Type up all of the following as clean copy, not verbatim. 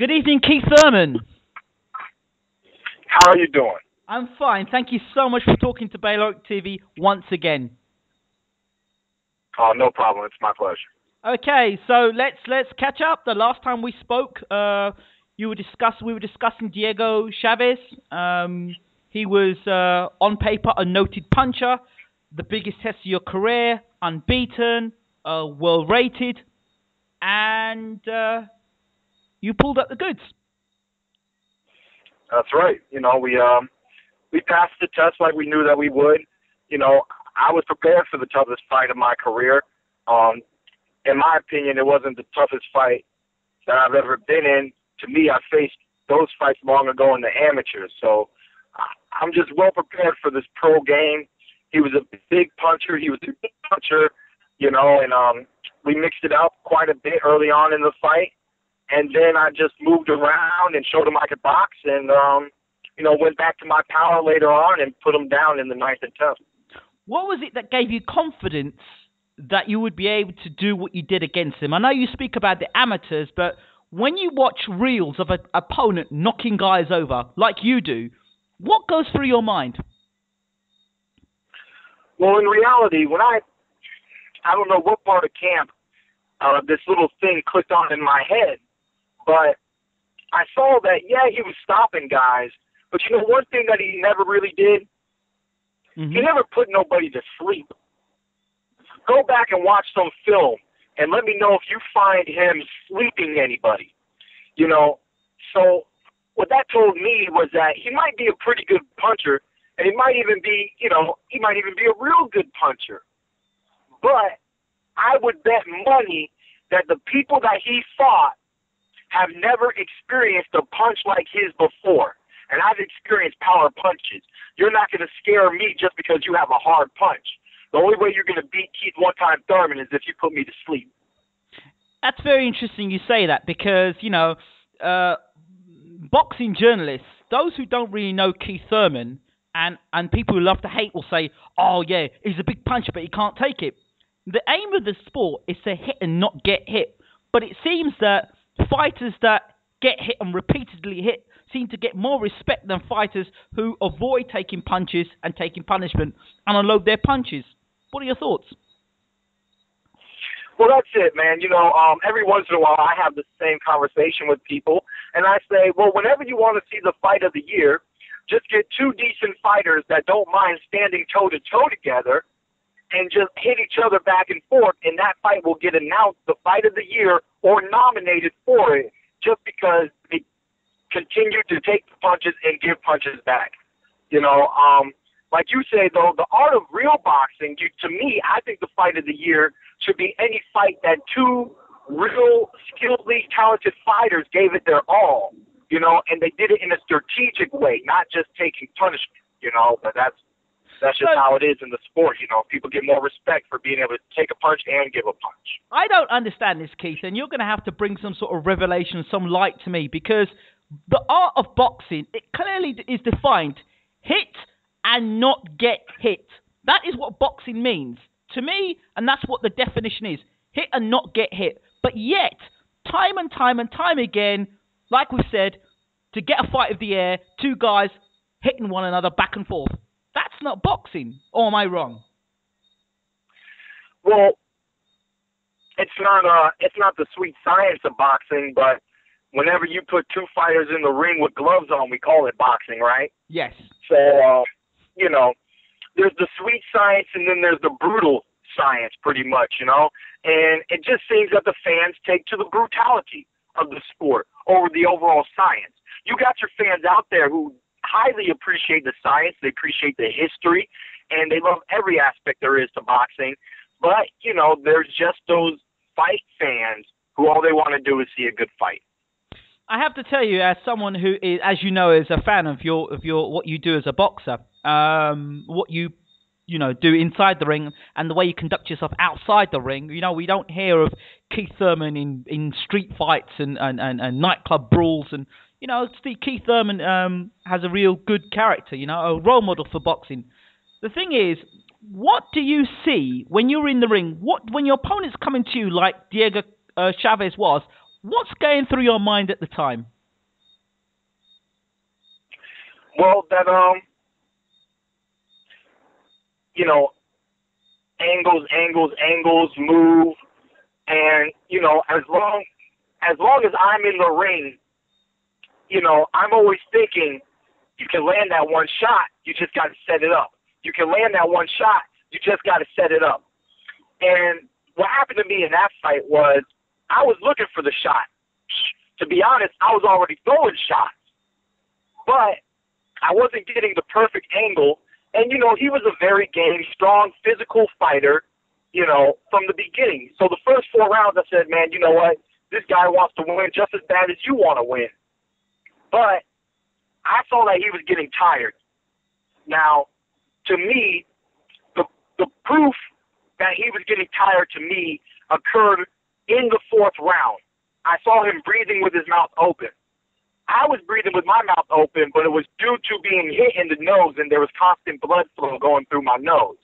Good evening, Keith Thurman. How are you doing? I'm fine. Thank you so much for talking to BaylorIC TV once again. Oh, no problem. It's my pleasure. Okay, so let's catch up. The last time we spoke, we were discussing Diego Chaves. He was on paper a noted puncher, the biggest test of your career, unbeaten, well rated, and you pulled up the goods. That's right. We passed the test like we knew that we would. I was prepared for the toughest fight of my career. In my opinion, it wasn't the toughest fight that I've ever been in. To me, I faced those fights long ago in the amateurs. So I'm just well prepared for this pro game. He was a big puncher. He was a good puncher, and we mixed it up quite a bit early on in the fight. And then I just moved around and showed him I could box and, went back to my power later on and put him down in the 9th and 10th. What was it that gave you confidence that you would be able to do what you did against him? I know you speak about the amateurs, but when you watch reels of an opponent knocking guys over like you do, what goes through your mind? Well, in reality, when I don't know what part of camp this little thing clicked on in my head, but I saw that, he was stopping guys, but one thing that he never really did, he never put nobody to sleep. Go back and watch some film and let me know if you find him sleeping anybody. So what that told me was that he might be a pretty good puncher, and he might even be, a real good puncher. But I would bet money that the people that he fought have never experienced a punch like his before. And I've experienced power punches. You're not going to scare me just because you have a hard punch. The only way you're going to beat Keith one-time Thurman is if you put me to sleep. That's very interesting you say that because, boxing journalists, those who don't really know Keith Thurman and people who love to hate will say, oh, yeah, he's a big puncher, but he can't take it. The aim of the sport is to hit and not get hit. But it seems that fighters that get hit and repeatedly hit seem to get more respect than fighters who avoid taking punches and taking punishment and unload their punches. What are your thoughts? Well, that's it, man. Every once in a while I have the same conversation with people, and I say, well, whenever you want to see the fight of the year, just get two decent fighters that don't mind standing toe-to-toe together and just hit each other back and forth, and that fight will get announced the fight of the year or nominated for it just because they continue to take the punches and give punches back. Like you say, though, the art of real boxing, to me, I think the fight of the year should be any fight that two real, skilledly talented fighters gave it their all, and they did it in a strategic way, not just taking punishment, but that's just how it is in the sport, People get more respect for being able to take a punch and give a punch. I don't understand this, Keith, and you're going to have to bring some sort of revelation, some light to me, because the art of boxing, it clearly is defined, hit and not get hit. That is what boxing means to me, and that's what the definition is, hit and not get hit. But yet, time and time again, like we've said, to get a fight of the air, two guys hitting one another back and forth. That's not boxing, or am I wrong? Well, it's not the sweet science of boxing, but whenever you put two fighters in the ring with gloves on, we call it boxing, right? Yes. So, there's the sweet science and then there's the brutal science pretty much, and it just seems that the fans take to the brutality of the sport over the overall science. You got your fans out there who highly appreciate the science, they appreciate the history, and they love every aspect there is to boxing. But, there's just those fight fans who all they want to do is see a good fight. I have to tell you, as someone who is, as you know, is a fan of your what you do as a boxer, what you do inside the ring and the way you conduct yourself outside the ring. We don't hear of Keith Thurman in street fights and nightclub brawls and. Keith Thurman has a real good character, a role model for boxing. The thing is, what do you see when you're in the ring? When your opponent's coming to you like Diego Chaves was, What's going through your mind at the time? Well, that angles move, and as long as I'm in the ring, I'm always thinking, you can land that one shot, you just got to set it up. You can land that one shot, you just got to set it up. And what happened to me in that fight was I was looking for the shot. To be honest, I was already throwing shots, but I wasn't getting the perfect angle. And, he was a very game, strong, physical fighter, from the beginning. So the first 4 rounds, I said, man, you know what? This guy wants to win just as bad as you want to win. But I saw that he was getting tired. Now, to me, the proof that he was getting tired to me occurred in the 4th round. I saw him breathing with his mouth open. I was breathing with my mouth open, but it was due to being hit in the nose, and there was constant blood flow going through my nose.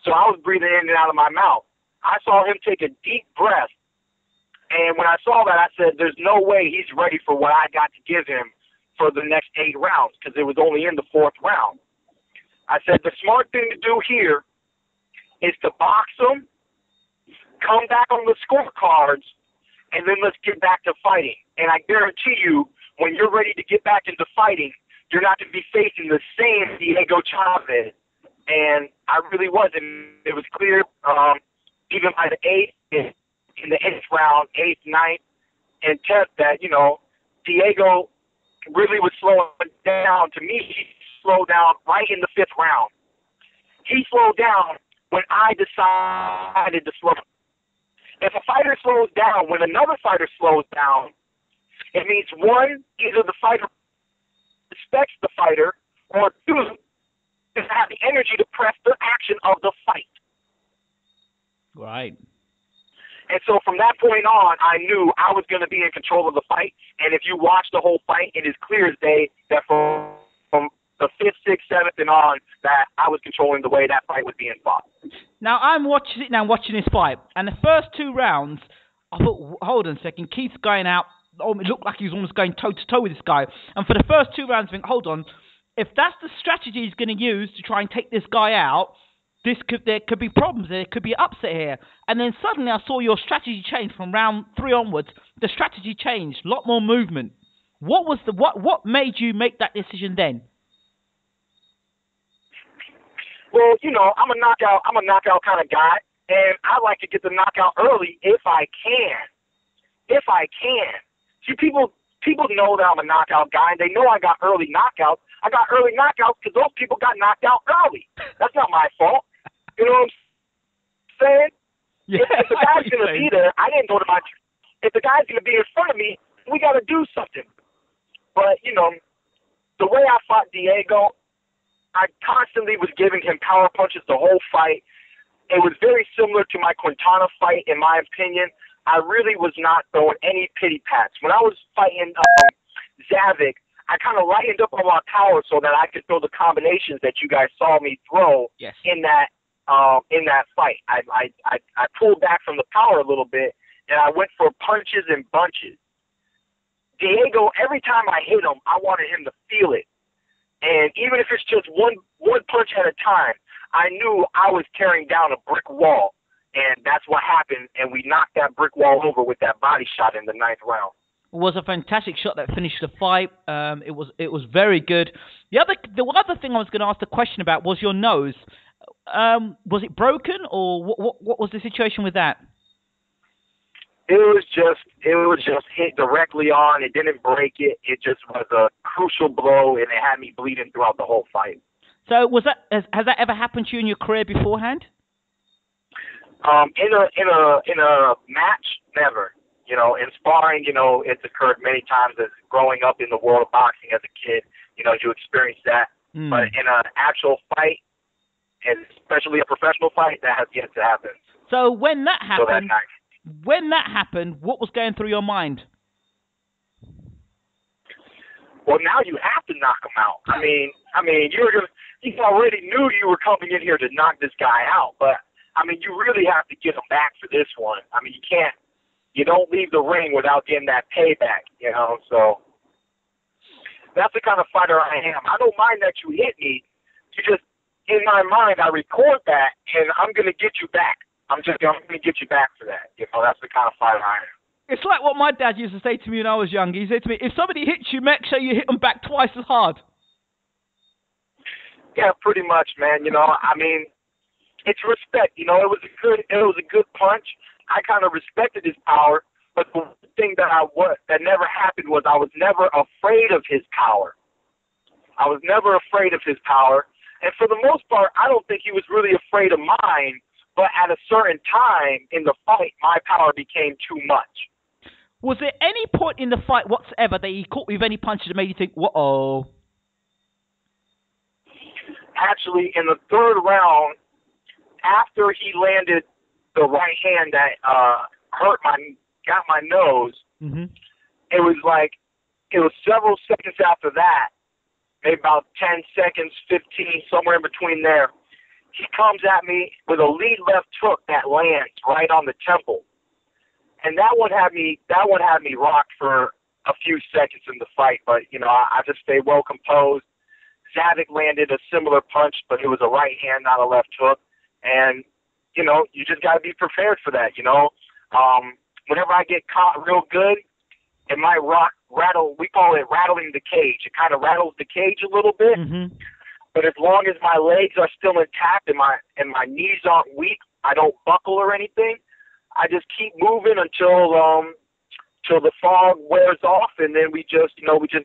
So I was breathing in and out of my mouth. I saw him take a deep breath, and when I saw that, I said, there's no way he's ready for what I got to give him for the next 8 rounds, because it was only in the 4th round. I said, the smart thing to do here is to box him, come back on the scorecards, and then let's get back to fighting. And I guarantee you, when you're ready to get back into fighting, you're not going to be facing the same Diego Chaves. And I really wasn't. It was clear, even by the 8th, in the 8th round, 8th, 9th, and 10th, that, Diego really was slowing down. To me, he slowed down right in the 5th round. He slowed down when I decided to slow down. If a fighter slows down when another fighter slows down, it means, one, either the fighter respects the fighter, or 2, doesn't have the energy to press the action of the fight. Right. And so from that point on, I knew I was going to be in control of the fight. And if you watch the whole fight, it is clear as day that from the 5th, 6th, 7th, and on, that I was controlling the way that fight was being fought. Now, I'm watching this fight, and the first 2 rounds, I thought, hold on a second, Keith's going out. Oh, it looked like he was almost going toe-to-toe with this guy. And for the first 2 rounds, I think, hold on, if that's the strategy he's going to use to try and take this guy out, there could be problems, there could be an upset here. And then suddenly I saw your strategy change from round 3 onwards. The strategy changed, a lot more movement. What made you make that decision then? Well, I'm a knockout kind of guy, and I like to get the knockout early if I can. See, people know that I'm a knockout guy, and they know I got early knockouts. I got early knockouts because those people got knocked out early. That's not my fault. You know what I'm saying? Yeah, if the guy's going to be there, I didn't go to my... If the guy's going to be in front of me, we got to do something. But, the way I fought Diego, I constantly was giving him power punches the whole fight. It was very similar to my Quintana fight, in my opinion. I really was not throwing any pity pats. When I was fighting Zavik, I kind of lightened up on my power so that I could throw the combinations that you guys saw me throw in that fight. I pulled back from the power a little bit, and I went for punches and bunches. Diego, every time I hit him, I wanted him to feel it. And even if it's just one punch at a time, I knew I was tearing down a brick wall. And that's what happened, and we knocked that brick wall over with that body shot in the 9th round. It was a fantastic shot that finished the fight. It was very good. The other thing I was going to ask the question about was your nose. Was it broken, or what was the situation with that? It was just hit directly on. It didn't break it. It just was a crucial blow, and it had me bleeding throughout the whole fight. So has that ever happened to you in your career beforehand? In a match, never. In sparring, it's occurred many times as growing up in the world of boxing as a kid. You experience that. But in an actual fight, and especially a professional fight, that has yet to happen. So when that happened, what was going through your mind? Well, now you have to knock him out. I mean, you already knew you were coming in here to knock this guy out, but you really have to get him back for this one. You can't you don't leave the ring without getting that payback, you know. So that's the kind of fighter I am. I don't mind that you hit me. You just, in my mind, I record that, and I'm going to get you back. I'm going to get you back for that. You know, that's the kind of fighter I am. It's like what my dad used to say to me when I was young. He said to me, if somebody hits you, make sure you hit them back twice as hard. Yeah, pretty much, man. You know, I mean, it's respect. You know, it was a good punch. I kind of respected his power, but the thing that never happened was I was never afraid of his power. I was never afraid of his power, and for the most part, I don't think he was really afraid of mine. But at a certain time in the fight, my power became too much. Was there any point in the fight whatsoever that he caught with any punches that made you think, whoa? Actually, in the third round, after he landed the right hand that got my nose, it was several seconds after that, maybe about 10 seconds, 15, somewhere in between there, he comes at me with a lead left hook that lands right on the temple. And that one had me rocked for a few seconds in the fight, but, you know, I just stayed well composed. Zavic landed a similar punch, but it was a right hand, not a left hook. And, you know, you just got to be prepared for that, you know. Whenever I get caught real good, it might rattle. We call it rattling the cage. It kind of rattles the cage a little bit. But as long as my legs are still intact and my knees aren't weak, I don't buckle or anything. I just keep moving until the fog wears off, and then we just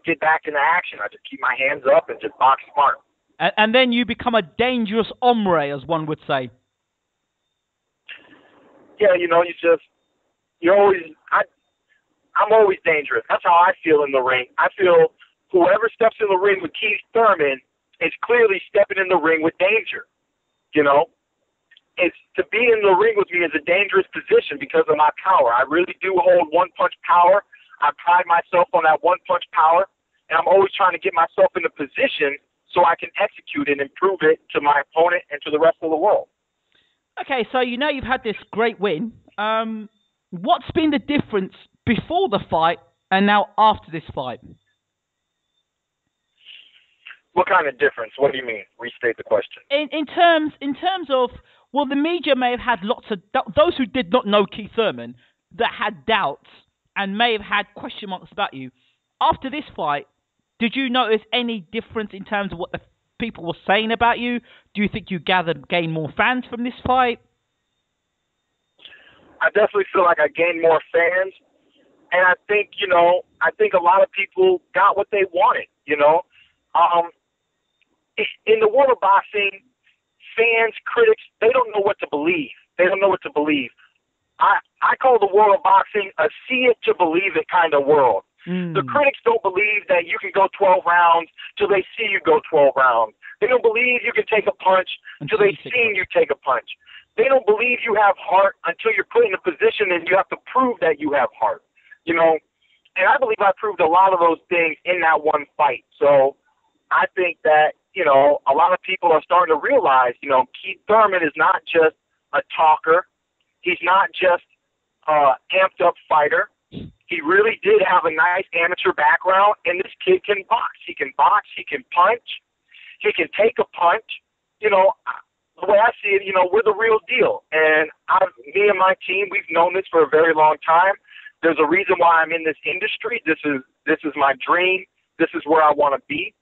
get back into action. I just keep my hands up and just box smart. And then you become a dangerous hombre, as one would say. Yeah, you know, I'm always dangerous. That's how I feel in the ring. I feel whoever steps in the ring with Keith Thurman is clearly stepping in the ring with danger. You know, it's to be in the ring with me is a dangerous position because of my power. I really do hold one-punch power. I pride myself on that one-punch power, and I'm always trying to get myself in a position so I can execute it and prove it to my opponent and to the rest of the world. Okay, so you know you've had this great win. What's been the difference before the fight and now after this fight? What kind of difference? What do you mean? Restate the question. In terms of, well, the media may have had lots of those who did not know Keith Thurman that had doubts and may have had question marks about you. After this fight, did you notice any difference in terms of what the people were saying about you? Do you think you gained more fans from this fight? I definitely feel like I gained more fans, and I think a lot of people got what they wanted. You know, in the world of boxing, fans, critics, they don't know what to believe. They don't know what to believe. I call the world of boxing a see it to believe it kind of world. The critics don't believe that you can go 12 rounds till they see you go 12 rounds. They don't believe you can take a punch until they see you take a punch. They don't believe you have heart until you're put in a position and you have to prove that you have heart. You know, and I believe I proved a lot of those things in that one fight. So I think that, you know, a lot of people are starting to realize, you know, Keith Thurman is not just a talker. He's not just an amped up fighter. He really did have a nice amateur background, and this kid can box. He can box. He can punch. He can take a punch. You know, the way I see it, you know, we're the real deal. And me and my team, we've known this for a very long time. There's a reason why I'm in this industry. This is my dream. This is where I want to be.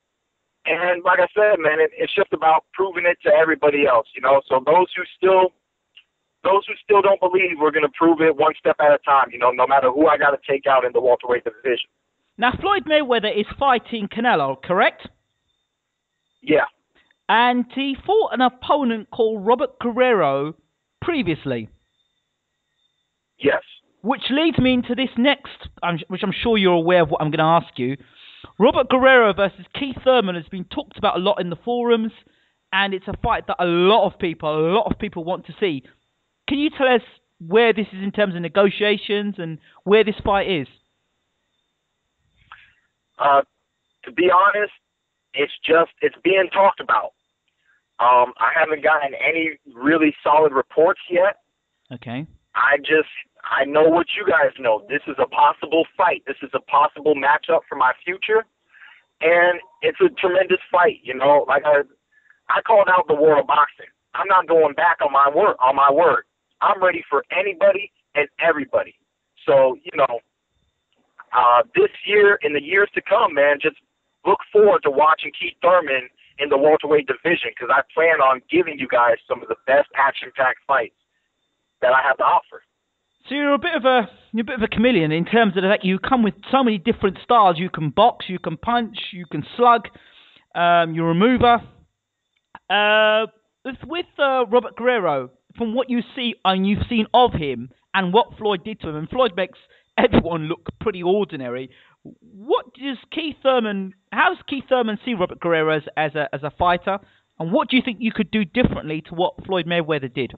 And like I said, man, it's just about proving it to everybody else, you know. So those who still don't believe, we're going to prove it one step at a time, you know, no matter who I got to take out in the welterweight division. Now, Floyd Mayweather is fighting Canelo, correct? Yeah. And he fought an opponent called Robert Guerrero previously. Yes. Which leads me into this next, which I'm sure you're aware of what I'm going to ask you. Robert Guerrero versus Keith Thurman has been talked about a lot in the forums, and it's a fight that a lot of people want to see. Can you tell us where this is in terms of negotiations and where this fight is? To be honest, it's being talked about. I haven't gotten any really solid reports yet. Okay. I I know what you guys know. This is a possible fight. This is a possible matchup for my future, and it's a tremendous fight. You know, like I called out the war of boxing. I'm not going back on my word. I'm ready for anybody and everybody. So, you know, this year, in the years to come, man, just look forward to watching Keith Thurman in the welterweight division, because I plan on giving you guys some of the best action-packed fights that I have to offer. So you're a bit of a chameleon in terms of that. You come with so many different styles. You can box, you can punch, you can slug. You're a mover. With Robert Guerrero, from what you see and you've seen of him and what Floyd did to him, and Floyd makes everyone look pretty ordinary. How does Keith Thurman see Robert Guerrero as a fighter, and what do you think you could do differently to what Floyd Mayweather did?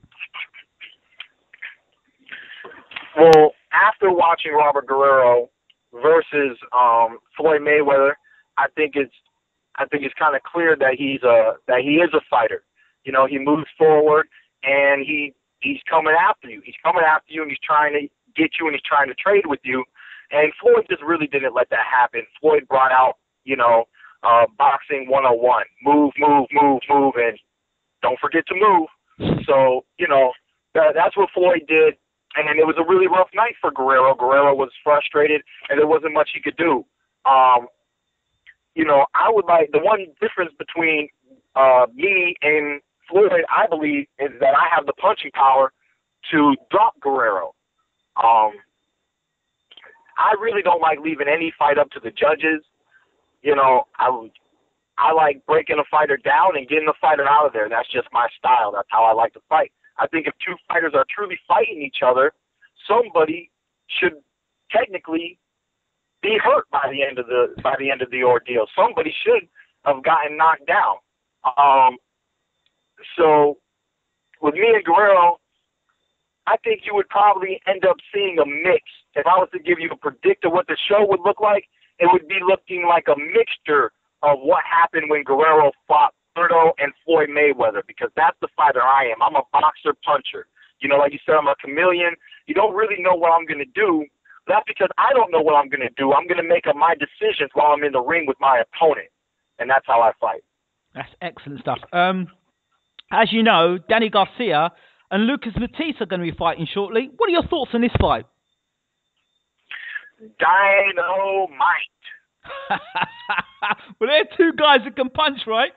Well, after watching Robert Guerrero versus Floyd Mayweather, I think it's kind of clear that he is a fighter. You know, he moves forward and he's coming after you. He's coming after you and he's trying to get you and he's trying to trade with you. And Floyd just really didn't let that happen. Floyd brought out, you know, boxing 101. Move, move, move, move, and don't forget to move. So, you know, that's what Floyd did. And it was a really rough night for Guerrero. Guerrero was frustrated, and there wasn't much he could do. You know, I would like, the one difference between me and Floyd, I believe, is that I have the punching power to drop Guerrero. I really don't like leaving any fight up to the judges. You know, I like breaking a fighter down and getting the fighter out of there. That's just my style. That's how I like to fight. I think if two fighters are truly fighting each other, somebody should technically be hurt by the end of the ordeal. Somebody should have gotten knocked down. So with me and Guerrero, I think you would probably end up seeing a mix. If I was to give you a predict of what the show would look like, it would be looking like a mixture of what happened when Guerrero fought Alberto and Floyd Mayweather, because that's the fighter I am. I'm a boxer puncher. You know, like you said, I'm a chameleon. You don't really know what I'm going to do. That's because I don't know what I'm going to do. I'm going to make up my decisions while I'm in the ring with my opponent, and that's how I fight. That's excellent stuff. As you know, Danny Garcia and Lucas Matisse are going to be fighting shortly. What are your thoughts on this fight? Dynamite. Well, they're two guys that can punch, right?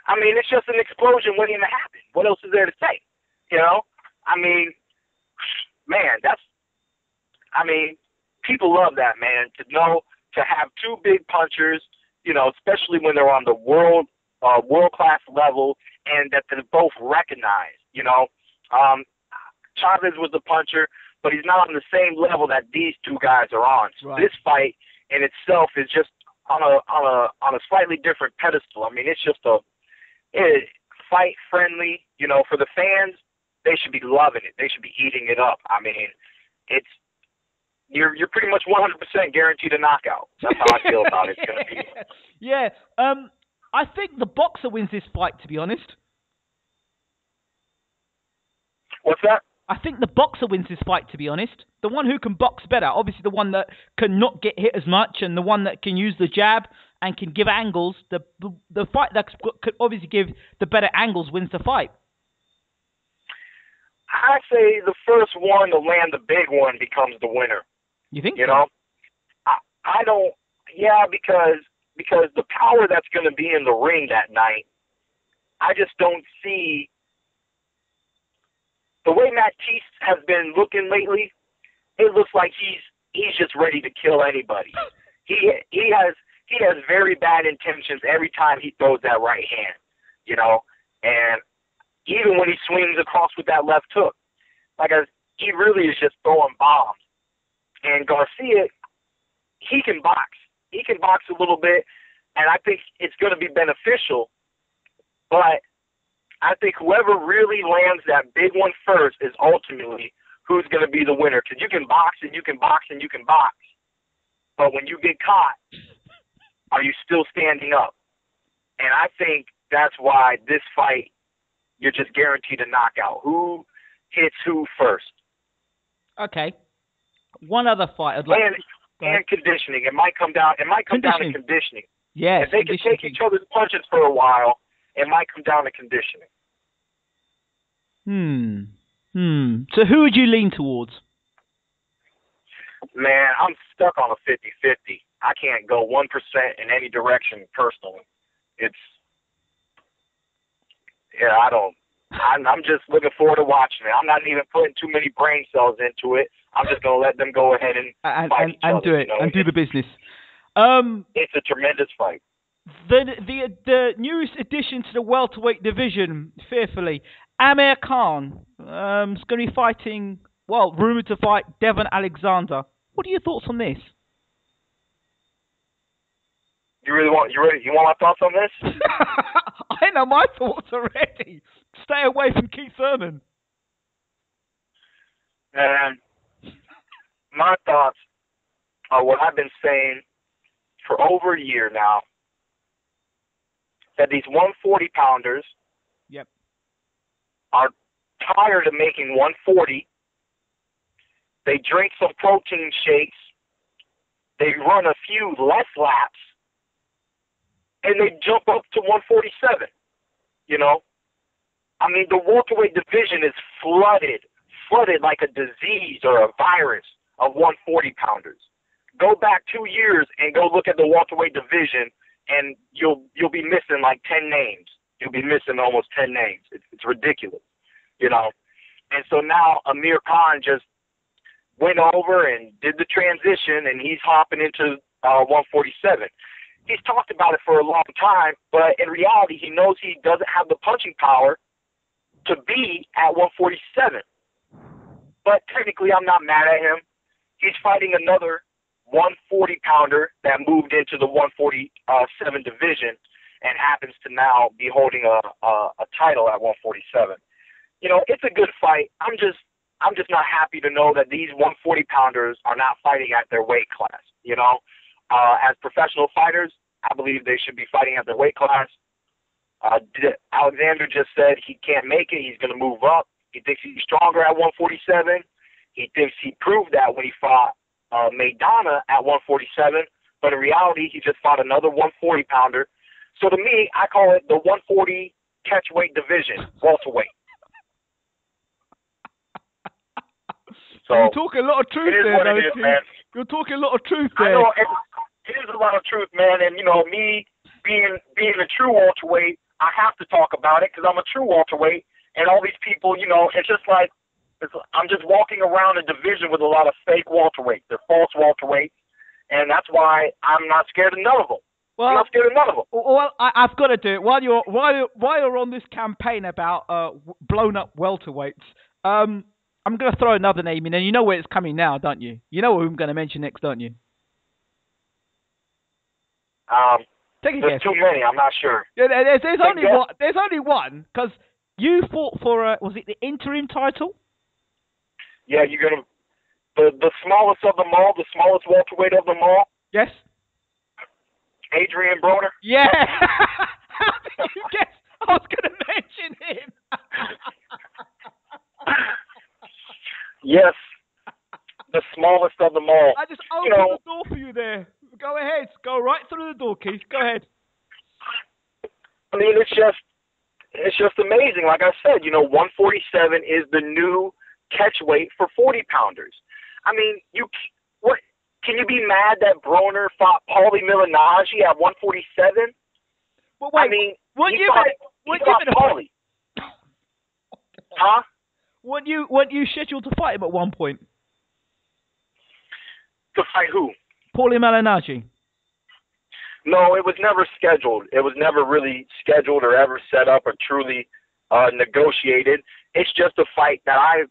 I mean, it's just an explosion waiting to happen. What else is there to say? You know? I mean, man, people love that, man, to have two big punchers, you know, especially when they're on the world-class level and that they're both recognized, you know. Chavez was a puncher, but he's not on the same level that these two guys are on. So This fight in itself is just on a slightly different pedestal. I mean, it's just fight friendly, you know, for the fans. They should be loving it. They should be eating it up. I mean, you're pretty much 100% guaranteed a knockout. That's how I feel about it. It's gonna be. Yeah. I think the boxer wins this fight, to be honest. What's that? I think the boxer wins this fight, to be honest. The one who can box better. Obviously, the one that can not get hit as much and the one that can use the jab and can give angles. The fight that could obviously give the better angles wins the fight. I say the first one to land the big one becomes the winner. You think? You know? I don't. Yeah, because the power that's going to be in the ring that night, I just don't see. The way Matisse has been looking lately, it looks like he's just ready to kill anybody. He has very bad intentions every time he throws that right hand, you know, and even when he swings across with that left hook, he really is just throwing bombs. And Garcia, he can box. He can box a little bit, and I think it's going to be beneficial, but I think whoever really lands that big one first is ultimately who's going to be the winner. Because you can box and you can box and you can box. But when you get caught, are you still standing up? And I think that's why this fight, you're just guaranteed a knockout. Who hits who first? Okay. One other fight I'd like. And conditioning. It might come down. It might come down to conditioning. Yes. If they can take each other's punches for a while, it might come down to conditioning. So who would you lean towards? Man, I'm stuck on a 50-50. I can't go 1% in any direction personally. I'm just looking forward to watching it. I'm not even putting too many brain cells into it. I'm just going to let them go ahead and fight each other, do it, and do the business. It's a tremendous fight. The newest addition to the welterweight division, fearfully, Amir Khan is going to be fighting, rumored to fight Devon Alexander. What are your thoughts on this? You want my thoughts on this? I know my thoughts already. Stay away from Keith Thurman. And my thoughts are what I've been saying for over a year now, that these 140-pounders are tired of making 140. They drink some protein shakes. They run a few less laps. And they jump up to 147, I mean, the welterweight division is flooded like a disease or a virus of 140-pounders. Go back 2 years and go look at the welterweight division, and you'll be missing like 10 names. You'll be missing almost 10 names. It's ridiculous, And so now Amir Khan just went over and did the transition, and he's hopping into 147. He's talked about it for a long time, but in reality, he knows he doesn't have the punching power to be at 147. But technically, I'm not mad at him. He's fighting another 140-pounder that moved into the 147 division and happens to now be holding a title at 147. It's a good fight. I'm just not happy to know that these 140-pounders are not fighting at their weight class, As professional fighters, I believe they should be fighting at their weight class. Alexander just said he can't make it. He's going to move up. He thinks he's stronger at 147. He thinks he proved that when he fought Maidana at 147. But in reality, he just fought another 140-pounder. So to me, I call it the 140 catchweight division, welterweight. So you're talking a lot of truth there, though. Man. You're talking a lot of truth there. I know it is a lot of truth, man. And me being a true welterweight, I have to talk about it because I'm a true welterweight. And all these people, it's just like I'm just walking around a division with a lot of fake welterweights. They're false welterweights, and that's why I'm not scared of none of them. I'm not scared of none of them. Well, I've got to do it while you're on this campaign about blown up welterweights. I'm going to throw another name in, and you know where it's coming now, don't you? You know who I'm going to mention next, don't you? Take a guess. There's too many. I'm not sure. Yeah, there's only one. There's only one because you fought for was it the interim title? Yeah, you're gonna the smallest of them all, the smallest welterweight of them all. Yes. Adrian Broner. Yeah. How did you guess? I was going to mention him. Yes, the smallest of them all. I just opened the door for you there. Go ahead. Go right through the door, Keith. Go ahead. I mean, it's just amazing. Like I said, 147 is the new catch weight for 40-pounders. I mean, can you be mad that Broner fought Paulie Malignaggi at 147? Well, wait, I mean, he fought Paulie. Huh? Weren't you scheduled to fight him at one point? To fight who? Paulie Malignaggi. No, it was never scheduled. It was never really scheduled or ever set up or truly negotiated. It's just a fight that I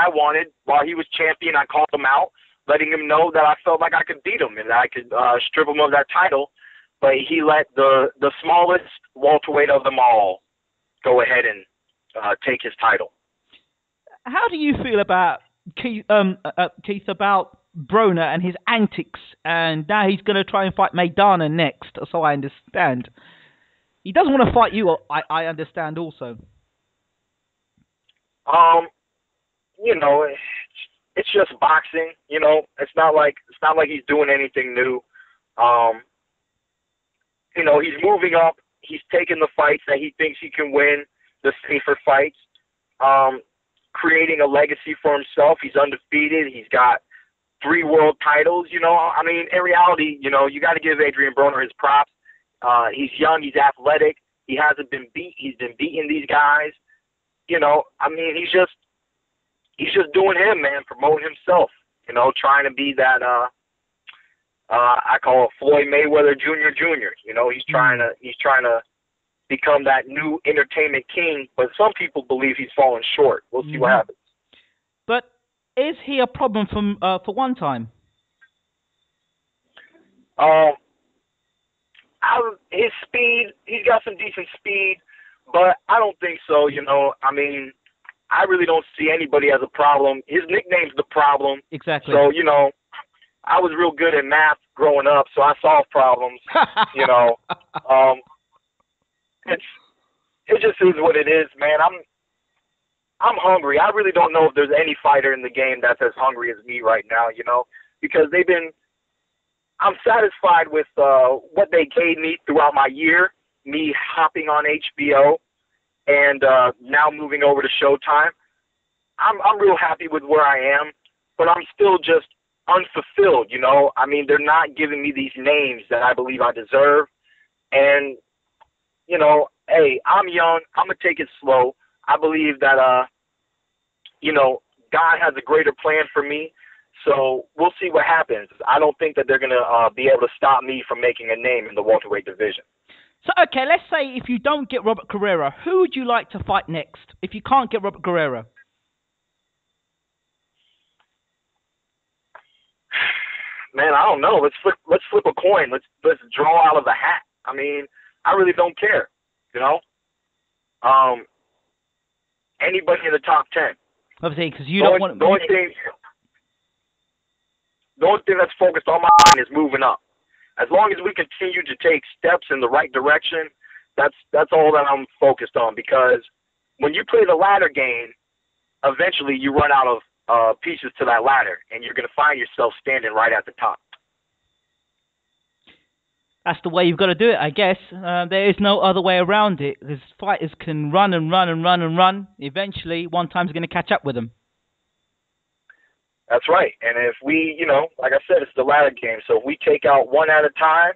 wanted while he was champion. I called him out, letting him know that I felt like I could beat him and that I could strip him of that title. But he let the smallest welterweight of them all go ahead and take his title. How do you feel about Keith about Broner and his antics? And now he's going to try and fight Maidana next, so I understand. He doesn't want to fight you, I understand also. it's just boxing. You know, it's not like he's doing anything new. You know, he's moving up. He's taking the fights that he thinks he can win, the safer fights, creating a legacy for himself. He's undefeated. He's got 3 world titles. You know, I mean, in reality, you know, you got to give Adrian Broner his props. He's young. He's athletic. He hasn't been beat. He's been beating these guys. You know, I mean, he's just doing him, man, promoting himself. You know, trying to be that. I call it Floyd Mayweather Jr. You know, he's trying to become that new entertainment king. But some people believe he's falling short. We'll see what happens. But is he a problem for one time? His speed, he's got some decent speed, but I don't think so. You know, I mean, I really don't see anybody as a problem. His nickname's the problem. Exactly. So, you know, I was real good at math growing up, so I solved problems. You know, it just is what it is, man. I'm hungry. I really don't know if there's any fighter in the game that's as hungry as me right now. You know, because I'm satisfied with what they gave me throughout my year. Me hopping on HBO and now moving over to Showtime. I'm real happy with where I am, but I'm still just unfulfilled, you know. I mean, they're not giving me these names that I believe I deserve. And, you know, hey, I'm young. I'm going to take it slow. I believe that, you know, God has a greater plan for me. So we'll see what happens. I don't think that they're going to be able to stop me from making a name in the welterweight division. So, okay, let's say if you don't get Robert Guerrero, who would you like to fight next if you can't get Robert Guerrero? Man, I don't know. Let's flip a coin. Let's draw out of a hat. I mean, I really don't care. You know, anybody in the top 10. Obviously, because you don't want. The only thing that's focused on my mind is moving up. As long as we continue to take steps in the right direction, that's all that I'm focused on. Because when you play the ladder game, eventually you run out of pieces to that ladder, and you're going to find yourself standing right at the top. That's the way you've got to do it, I guess. There is no other way around it. Because fighters can run and run and run and run. Eventually, one time's going to catch up with them. That's right. And if we, you know, like I said, it's the ladder game. So if we take out one at a time,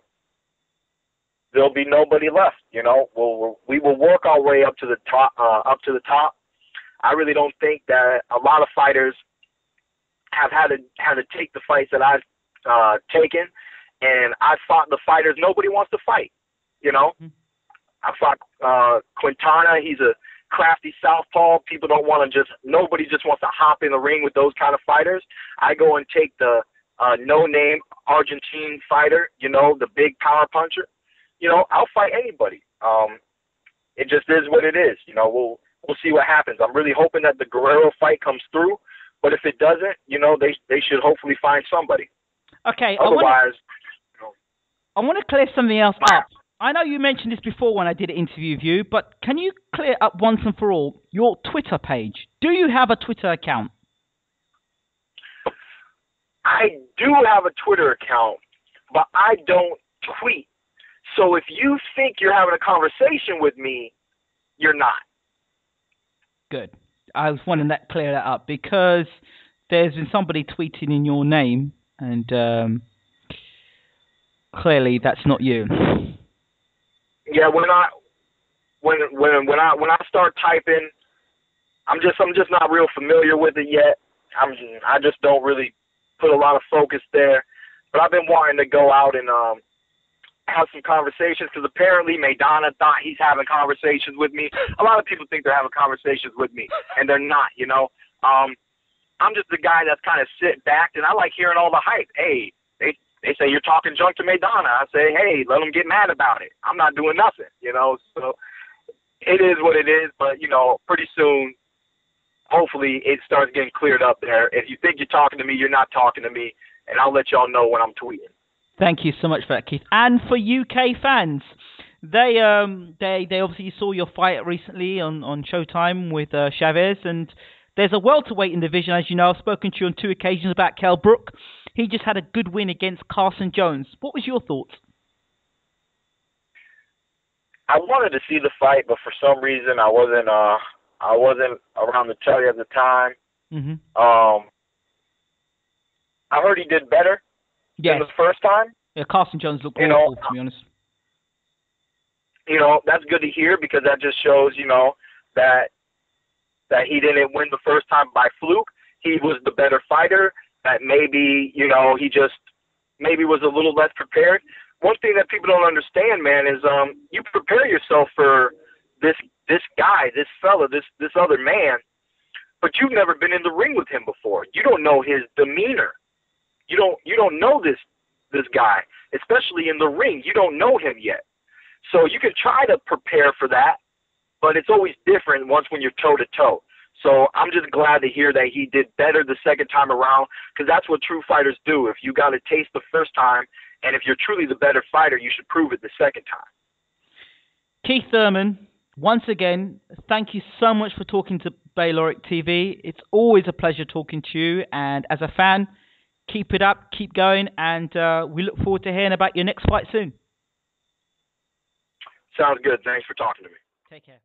there'll be nobody left. You know, we will work our way up to the top. I really don't think that a lot of fighters have had to take the fights that I've taken, and I fought the fighters nobody wants to fight. You know, I fought Quintana. He's a crafty southpaw. People don't want to nobody just wants to hop in the ring with those kind of fighters. I go and take the no-name Argentine fighter, you know, the big power puncher. You know, I'll fight anybody. It just is what it is. You know, we'll see what happens. I'm really hoping that the Guerrero fight comes through, but if it doesn't, you know, they should hopefully find somebody. Okay. Otherwise, I want to clear something else up. I know you mentioned this before when I did an interview with you, but can you clear up once and for all your Twitter page? Do you have a Twitter account? I do have a Twitter account, but I don't tweet. So if you think you're having a conversation with me, you're not. Good. I was wanting to clear that up because there's been somebody tweeting in your name, and clearly that's not you. Yeah, when I start typing, I'm just not real familiar with it yet. I just don't really put a lot of focus there. But I've been wanting to go out and have some conversations because apparently Maidana thought he's having conversations with me. A lot of people think they're having conversations with me, and they're not. You know, I'm just the guy that's kind of sit back, and I like hearing all the hype. Hey, they say you're talking junk to Maidana. I say, hey, let them get mad about it. I'm not doing nothing, you know. So it is what it is. But, you know, pretty soon, hopefully it starts getting cleared up there. If you think you're talking to me, you're not talking to me. And I'll let y'all know when I'm tweeting. Thank you so much for that, Keith. And for UK fans, they obviously saw your fight recently on Showtime with Chavez, and There's a welterweight in the division, as you know. I've spoken to you on 2 occasions about Kell Brook. He just had a good win against Carson Jones. What was your thoughts? I wanted to see the fight, but for some reason I wasn't around the telly at the time. Mm-hmm. I heard he did better than the first time. Yeah, Carson Jones looked awful, to be honest. That's good to hear, because that just shows, that he didn't win the first time by fluke. He was the better fighter. That maybe, he just maybe was a little less prepared. One thing that people don't understand, man, is you prepare yourself for this guy, this fella, this other man, but you've never been in the ring with him before. You don't know his demeanor. You don't know this guy, especially in the ring. You don't know him yet. So you can try to prepare for that, but it's always different when you're toe-to-toe. So I'm just glad to hear that he did better the second time around, because that's what true fighters do. If you got a taste the first time, and if you're truly the better fighter, you should prove it the second time. Keith Thurman, once again, thank you so much for talking to BaylorIC TV. It's always a pleasure talking to you, and as a fan, keep it up, keep going, and we look forward to hearing about your next fight soon. Sounds good. Thanks for talking to me. Take care.